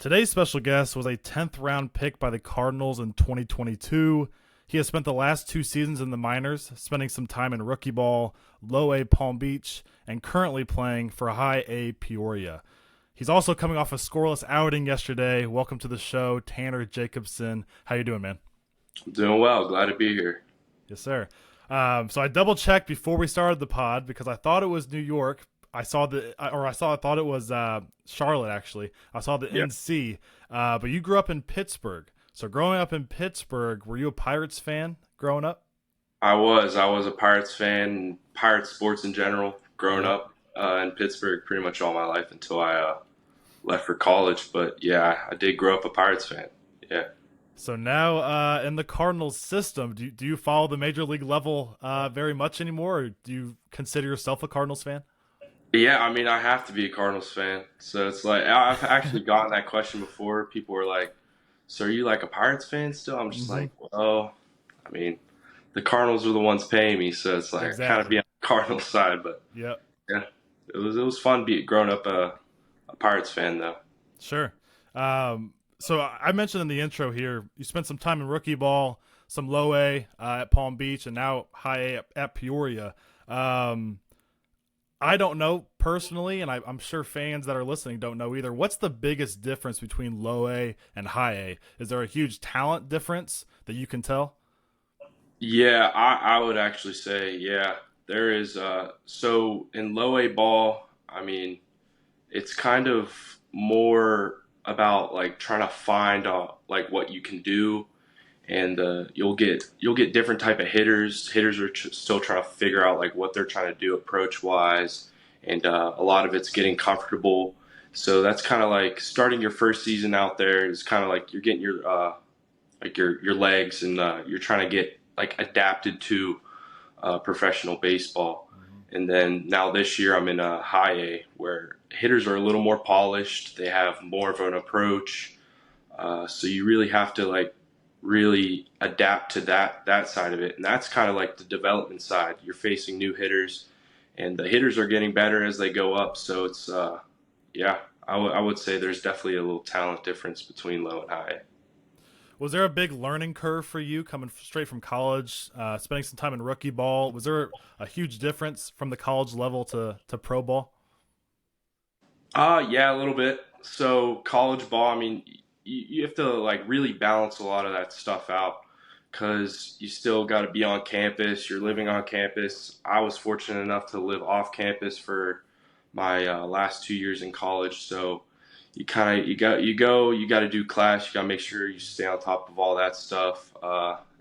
Today's special guest was a 10th round pick by the Cardinals in 2022. He has spent the last 2 seasons in the minors, spending some time in rookie ball, low A Palm Beach, and currently playing for high A Peoria. He's also coming off a scoreless outing yesterday. Welcome to the show, Tanner Jacobson. How you doing, man? Doing well. Glad to be here. Yes, sir. So I double checked before we started the pod because I thought it was New York. I thought it was Charlotte actually. I saw the Yeah. NC, but you grew up in Pittsburgh. So growing up in Pittsburgh, were you a Pirates fan growing up? I was a Pirates fan, Pirates sports in general, growing Yep. up in Pittsburgh pretty much all my life until I left for college. But yeah, I did grow up a Pirates fan. Yeah. So now in the Cardinals system, do you follow the major league level very much anymore, or do you consider yourself a Cardinals fan? Yeah, I mean, I have to be a Cardinals fan. So it's like, I've actually gotten that question before. People were like, "So are you like a Pirates fan still?" I'm just Mm-hmm. like, well, I mean, the Cardinals are the ones paying me. So it's like, I kind of Exactly. be on the Cardinals side. But Yep. yeah, it was fun growing up a Pirates fan, though. Sure. So I mentioned in the intro here, you spent some time in rookie ball, some low A at Palm Beach, and now high A at Peoria. Um, I don't know personally, and I'm sure fans that are listening don't know either. What's the biggest difference between low A and high A? Is there a huge talent difference that you can tell? Yeah, I would actually say, yeah, there is. So in low A ball, I mean, it's kind of more about like trying to find like what you can do, and you'll get different type of hitters. Hitters are still trying to figure out like what they're trying to do approach wise, and a lot of it's getting comfortable. So that's kind of like starting your first season out there is kind of like you're getting your like your legs, and you're trying to get like adapted to professional baseball. Mm-hmm. And then now this year I'm in a high A where hitters are a little more polished. They have more of an approach. So you really have to like really adapt to that side of it. And that's kind of like the development side. You're facing new hitters, and the hitters are getting better as they go up. So it's yeah, I would say there's definitely a little talent difference between low and high. Was there a big learning curve for you coming straight from college, spending some time in rookie ball? Was there a huge difference from the college level to pro ball? Yeah, a little bit. So college ball, I mean, you have to like really balance a lot of that stuff out because you still got to be on campus. You're living on campus. I was fortunate enough to live off campus for my last 2 years in college. So you kind of you got to do class. You got to make sure you stay on top of all that stuff.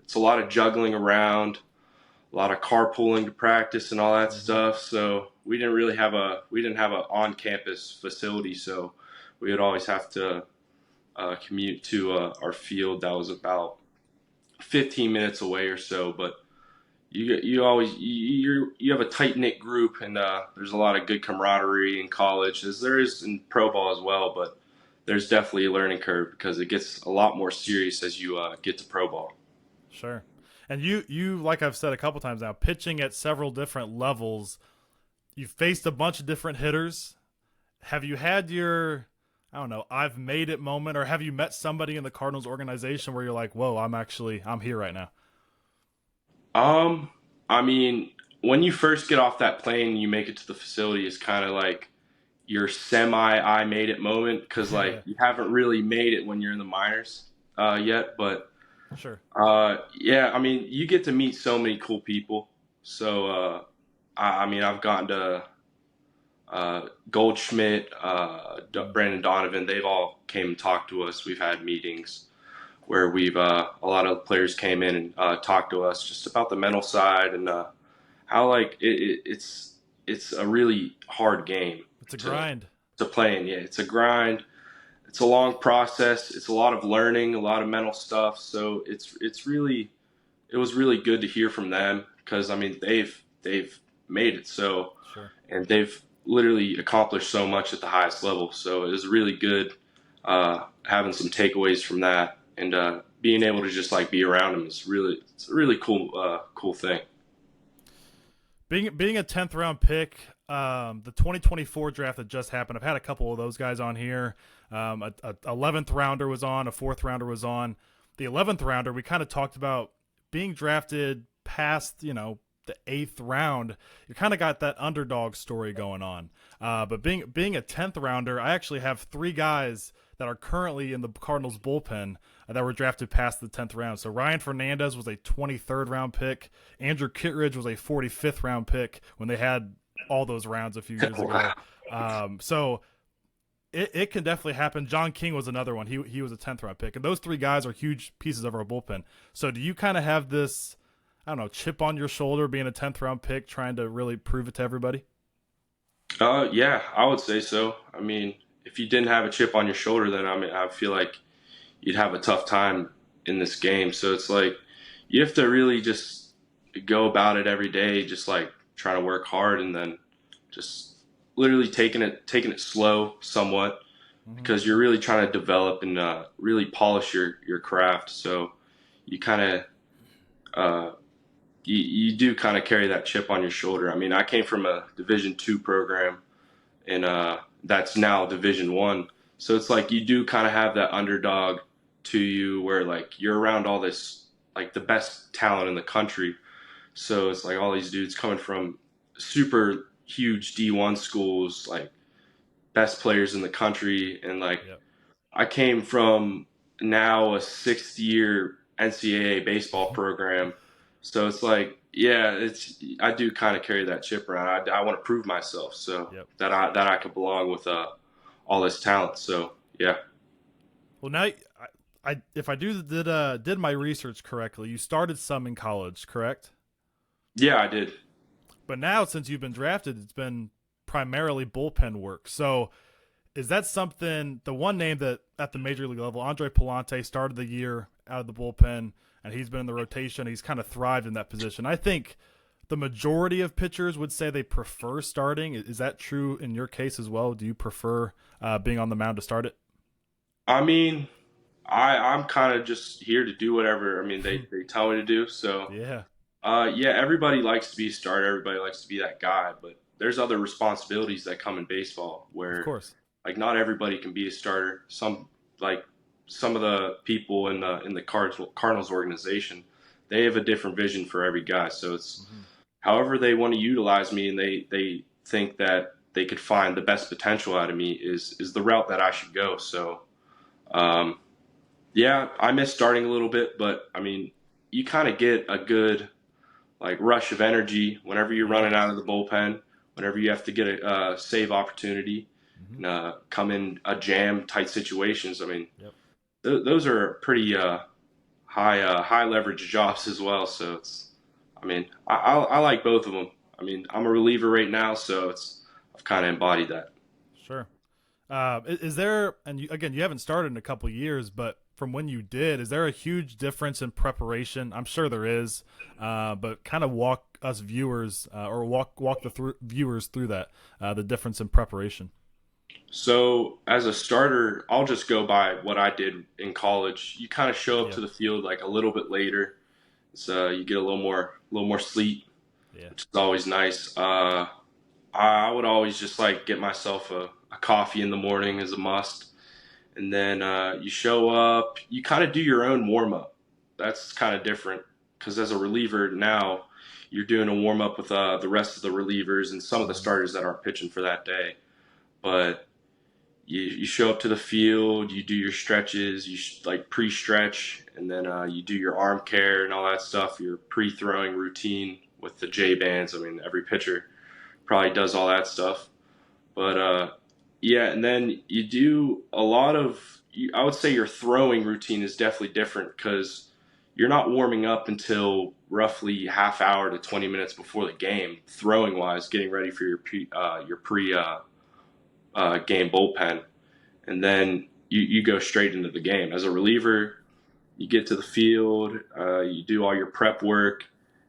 It's a lot of juggling around, a lot of carpooling to practice and all that Mm-hmm. stuff. So we didn't have a on campus facility, so we would always have to commute to our field that was about 15 minutes away or so. But you have a tight knit group, and there's a lot of good camaraderie in college, as there is in pro ball as well. But there's definitely a learning curve because it gets a lot more serious as you get to pro ball. Sure. And you like I've said a couple times now, pitching at several different levels. You've faced a bunch of different hitters. Have you had your I don't know, I've made it moment, or have you met somebody in the Cardinals organization where you're like, "Whoa, I'm here right now." Um, I mean, when you first get off that plane, and you make it to the facility. Is kind of like your semi I made it moment because like Yeah, you haven't really made it when you're in the minors yet. But sure. yeah, I mean, you get to meet so many cool people. So I mean, I've gotten to Goldschmidt, Mm. Brandon Donovan. They've all came and talked to us. We've had meetings where we've a lot of players came in and talked to us just about the mental side, and how like it's a really hard game It's a to grind. play in. Yeah, it's a grind. It's a long process. It's a lot of learning, a lot of mental stuff. So it was really good to hear from them because I mean they've made it so, Sure. and they've literally accomplished so much at the highest level. So it was really good having some takeaways from that, and being able to just like be around them is really it's a really cool thing. Being a 10th round pick, the 2024 draft that just happened, I've had a couple of those guys on here. A 11th rounder was on, a 4th rounder was on. The 11th rounder, we kind of talked about being drafted past, the 8th round. You kind of got that underdog story going on. But being a 10th rounder, I actually have 3 guys that are currently in the Cardinals bullpen that were drafted past the 10th round. So Ryan Fernandez was a 23rd round pick. Andrew Kittredge was a 45th round pick when they had all those rounds a few years ago. Wow. So it can definitely happen. John King was another one. He was a 10th round pick. And those 3 guys are huge pieces of our bullpen. So do you kind of have this, I don't know, chip on your shoulder being a 10th round pick, trying to really prove it to everybody? Yeah, I would say so. I mean, if you didn't have a chip on your shoulder, then I feel like you'd have a tough time in this game. So it's like you have to really just go about it every day, just like trying to work hard and then just literally taking it slow somewhat Mm-hmm. because you're really trying to develop and really polish your craft. So you kind of uh, you do kind of carry that chip on your shoulder. I mean, I came from a Division II program and that's now Division I. So it's like you do kind of have that underdog to you where like you're around all this like the best talent in the country. So it's like all these dudes coming from super huge D1 schools, like best players in the country, and like Yep. I came from now a 6th year NCAA baseball program. So it's like, yeah, it's I do kind of carry that chip around. I want to prove myself so Yep. that I could belong with all this talent. So yeah, Well, now I if I did my research correctly, you started some in college, correct? yeah, I did. But now since you've been drafted, it's been primarily bullpen work. So is that something? The one name that at the major league level, Andre Palante started the year out of the bullpen, and he's been in the rotation. He's kind of thrived in that position. I think the majority of pitchers would say they prefer starting. Is that true in your case as well? Do you prefer being on the mound to start it? I mean, I'm kind of just here to do whatever. I mean, they tell me to do. So Yeah, yeah, everybody likes to be a starter. Everybody likes to be that guy, but there's other responsibilities that come in baseball of where course. like not everybody can be a starter. Like some of the people in the Cardinals organization, they have a different vision for every guy. So it's Mm-hmm. however they want to utilize me, and they think that they could find the best potential out of me is the route that I should go. So um, yeah, I miss starting a little bit, but I mean, you kind of get a good like rush of energy whenever you're Yeah. running out of the bullpen, whenever you have to get a save opportunity Mm-hmm. and come in a jam tight situations. I mean, Yep. those are pretty high leverage jobs as well. So it's, I mean, I like both of them. I mean, I'm a reliever right now, so it's I've kind of embodied that. Sure. Is there, and again, you haven't started in a couple years, but from when you did, is there a huge difference in preparation? I'm sure there is, but kind of walk us viewers or walk the viewers through that, the difference in preparation. So as a starter, I'll just go by what I did in college. You kind of show up Yeah, to the field like a little bit later, so you get a little more sleep, yeah, which is always nice. I would always just like get myself a coffee in the morning as a must, and then you show up. You kind of do your own warm up. That's kind of different because as a reliever now, you're doing a warm up with the rest of the relievers and some of the hmm starters that aren't pitching for that day. But you show up to the field, you do your stretches, like pre-stretch, and then you do your arm care and all that stuff. Your pre-throwing routine with the J bands. I mean, every pitcher probably does all that stuff. But yeah, and then you do a lot of. I would say your throwing routine is definitely different because you're not warming up until roughly half hour to 20 minutes before the game, throwing wise, getting ready for your pre game bullpen, and then you go straight into the game. As a reliever, you get to the field, you do all your prep work,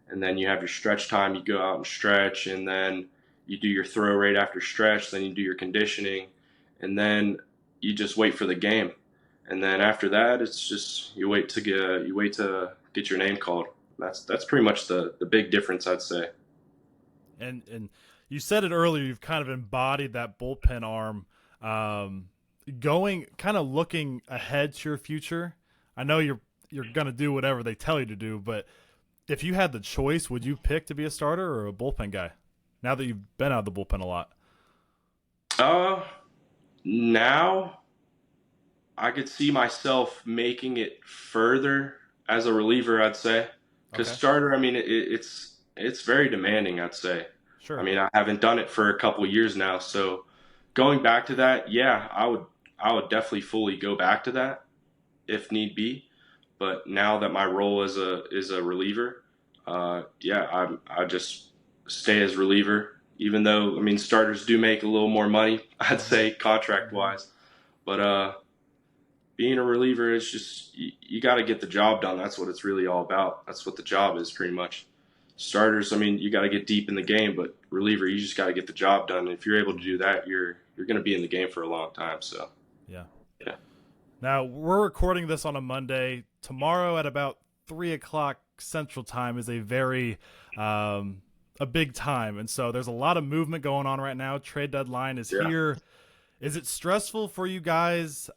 and then you have your stretch time. You go out and stretch, and then you do your throw rate after stretch. Then you do your conditioning, and then you just wait for the game. And then after that, it's just you wait to get your name called. That's pretty much the big difference, I'd say. and you said it earlier. You've kind of embodied that bullpen arm. Um, going kind of looking ahead to your future. I know you're gonna do whatever they tell you to do, but if you had the choice, would you pick to be a starter or a bullpen guy? Now that you've been out of the bullpen a lot. Uh, Now I could see myself making it further as a reliever, I'd say. Because Okay, starter, I mean, it's very demanding, I'd say. I sure. mean, I haven't done it for a couple years now, so going back to that, yeah, I would definitely fully go back to that if need be. But now that my role is a reliever, yeah, I just stay as reliever. Even though I mean starters do make a little more money, I'd Hmm. say contract wise. But being a reliever is just you got to get the job done. That's what it's really all about. That's what the job is pretty much. Starters, I mean, you got to get deep in the game, but reliever, you just got to get the job done. And if you're able to do that, you're going to be in the game for a long time. So Yeah. yeah, Now we're recording this on a Monday. Tomorrow at about 3 o'clock Central Time is um, a big time, and so there's a lot of movement going on right now. Trade deadline is yeah. here. Is it stressful for you guys?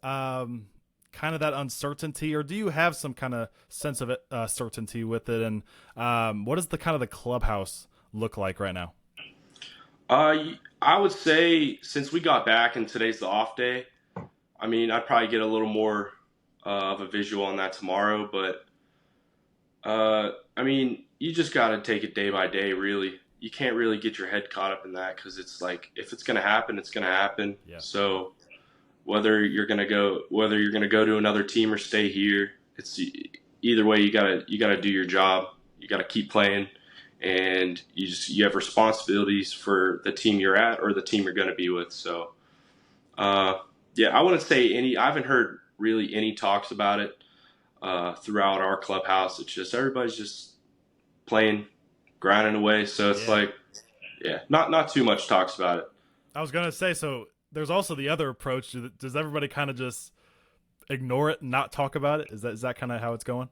Kind of that uncertainty, or do you have some kind of sense of it, certainty with it? And what does the kind of the clubhouse look like right now? I would say since we got back and today's the off day, I mean, I'd probably get a little more of a visual on that tomorrow, but I mean, you just got to take it day by day, really. You can't really get your head caught up in that because it's like if it's going to happen, it's going to happen. Yeah. So whether you're going to go to another team or stay here, it's either way. You gotta do your job. You got to keep playing, and you have responsibilities for the team you're at or the team you're going to be with. So uh, yeah, I wouldn't say any. I haven't heard really any talks about it throughout our clubhouse. It's just everybody's just playing, grinding away. So it's Yeah. like, yeah, not too much talks about it. I was gonna say, so there's also the other approach. Does everybody kind of just ignore it and not talk about it? Is that kind of how it's going?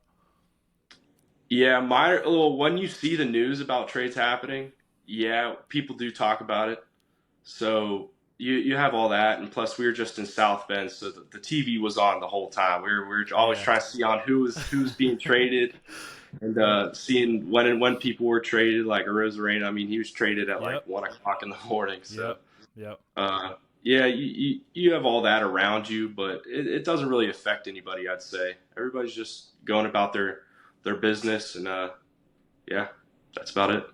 Yeah, my well, when you see the news about trades happening, yeah, people do talk about it. So you have all that, and plus we were just in South Bend, so the TV was on the whole time. We were always Yeah. trying to see on who's being traded and Yep. seeing when people were traded, like a Rosarena. I mean, he was traded at like Yep. 1 o'clock in the morning. So Yep. Yep. yeah, you have all that around you, but it doesn't really affect anybody. I'd say everybody's just going about their business, and yeah, that's about it.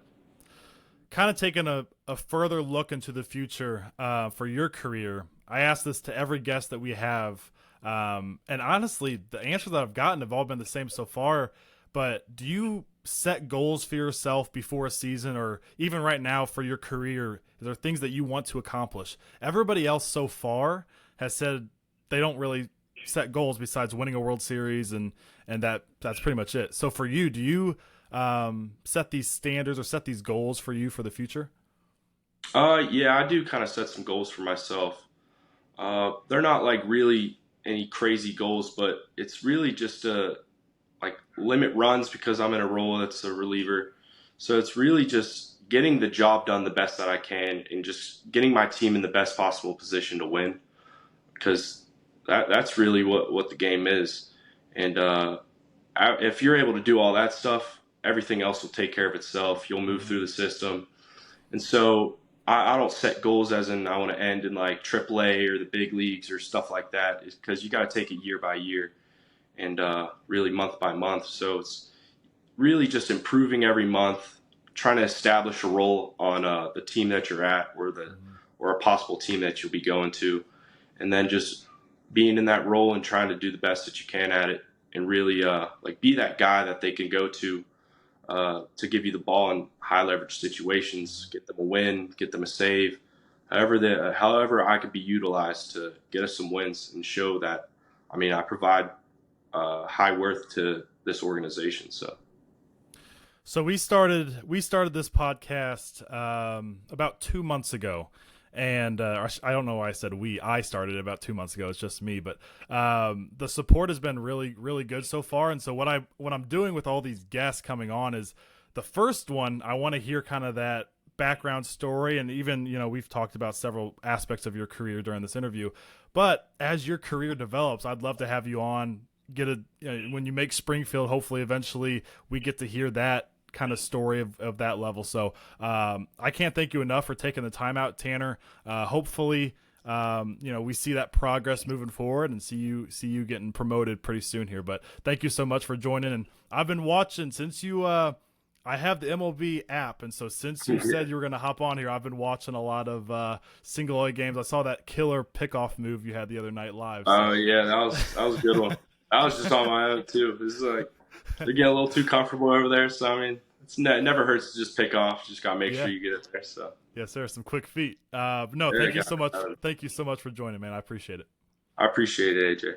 Kind of taking a further look into the future for your career. I ask this to every guest that we have. And honestly, the answers that I've gotten have all been the same so far. But do you set goals for yourself before a season or even right now for your career? Are there things that you want to accomplish? Everybody else so far has said they don't really set goals besides winning a World Series and that's pretty much it. So for you, do you set these standards or set these goals for you for the future? Yeah, I do kind of set some goals for myself. They're not like really any crazy goals, but it's really just to like limit runs because I'm in a role that's a reliever. So it's really just getting the job done the best that I can and just getting my team in the best possible position to win because that's really what the game is. And if you're able to do all that stuff, everything else will take care of itself. You'll move Mm-hmm. through the system. And so I don't set goals as in I want to end in like AAA or the big leagues or stuff like that because you got to take it year by year and really month by month. So it's really just improving every month, trying to establish a role on the team that you're at Mm-hmm. or a possible team that you'll be going to, and then just being in that role and trying to do the best that you can at it and really like be that guy that they can go to give you the ball in high leverage situations, get them a win, get them a save. However I could be utilized to get us some wins and show that, I mean, I provide high worth to this organization. So So we started this podcast about 2 months ago, and I don't know why I said we. I started it about 2 months ago. It's just me, but the support has been really good so far. And so what I'm doing with all these guests coming on is the first one I want to hear kind of that background story, and even we've talked about several aspects of your career during this interview. But as your career develops, I'd love to have you on. When you make Springfield, hopefully eventually we get to hear that kind of story of that level. So I can't thank you enough for taking the time out, Tanner. Hopefully, we see that progress moving forward and see you getting promoted pretty soon here. But thank you so much for joining. And I've been watching since you. I have the MLB app, and so since you said you were going to hop on here, I've been watching a lot of single A games. I saw that killer pickoff move you had the other night live. So. Oh yeah, that was a good one. I was just on my own too. This is like they're getting a little too comfortable over there. So I mean, it never hurts to just pick off. Just gotta make sure you get it there. So yes, sir. Some quick feet. No, thank you so much. Thank you so much for joining, man. I appreciate it. I appreciate it, AJ.